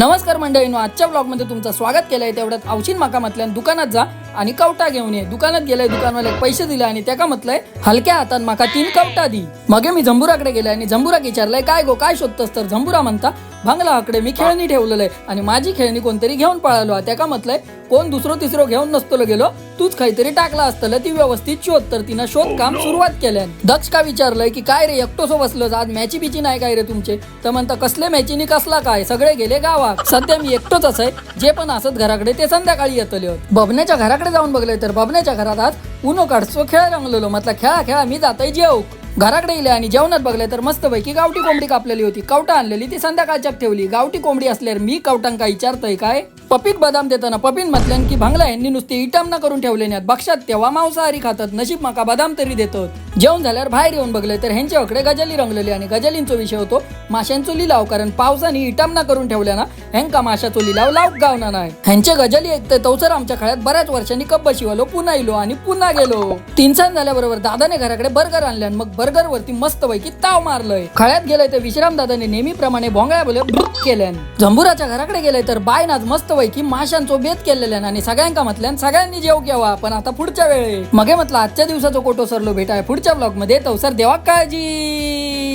नमस्कार मंडळींनो, आजच्या ब्लॉगमध्ये तुमचं स्वागत केलंय। तेवढ्यात औषध माका म्हटल्यान दुकानात जा आणि कवटा घेऊन ये। दुकानात गेलाय, दुकानवाल्याक पैसे दिले आणि त्याका म्हटलंय हलक्या हातात माका 3 कवटा दी। मगे मी झंबुराकडे गेले आणि झंबुराक विचारलंय काय गो काय शोधतस, तर झंबुरा म्हणता भांगला आकडे मी खेळणी ठेवलेलं आहे आणि माझी खेळणी कोणतरी घेऊन पळालो। त्याका म्हटलंय कोण दुसरो तिसरो घेऊन नसतलो गेलो, तूच काहीतरी टाकला असतलं, ती व्यवस्थित शोध। तर तिनं शोध काम सुरुवात केल्यान दक्ष का विचारलंय की काय रे एकटोसो बसलो, आज मॅची बिची नाही काय रे तुमचे? तर म्हणता कसले मॅचीनी कसला काय, सगळे गेले गावात, सध्या मी एकटोच आहे। जे पण असत घराकडे ते संध्याकाळी येतले। बबण्याच्या घराकडे जाऊन बघले तर बबण्याच्या घरात आज उनो काढसो खेळ रंगलेलो। म्हटलं खेळा खेळा मी जातोय जेव। घराकडे गेले आणि जेवणात बघले तर मस्त पैकी गावठी कोंबडी कापलेली होती, कवटा आणलेली ती संध्याकाळच्याक ठेवली। गावठी कोंबडी असल्यावर मी कवटांका विचारतोय काय पपीत बदाम देताना पपीन म्हटल्यान की भांगला यांनी नुसती इटम ना करून ठेवले नाहीत, बक्षात तेव्हा मांसाहारी खातात, नशीब माका बदाम तरी देतो। जेवण झाल्यावर बाहेर येऊन बघले तर ह्यांच्याकडे गजाली रंगलेली आणि गजालींचा विषय होतो माशांचो लिलाव, कारण पावसाने इटम ना करून ठेवल्या ना ह्यांका माशाचो लिलाव लावक गावना नाही। ह्यांचे गजाली ऐकते तवसर आमच्या खळ्यात बऱ्याच वर्षांनी कप बशिवलो, पुन्हा इलो आणि पुन्हा गेलो। 3 सांज झाल्याबरोबर दादाने घराकडे बर्गर आणले आणि मग बर्गर वरती मस्त पैकी ताव मारलंय। खळ्यात गेलंय तर विश्राम दादाने नेहमीप्रमाणे भोंगळ्या बोले केल्यान। झंबुराच्या घराकडे गेलंय तर बाय नाच मस्त पैकी माशांचो बेत केलेल्यान आणि सगळ्यांका म्हटल्यान सगळ्यांनी जेव केव्हा, पण आता पुढच्या वेळे मगे म्हटलं आजच्या दिवसाचो कोटो सरलो भेटाय पुढच्या ब्लॉग मध्ये। तवसर देवा काळजी।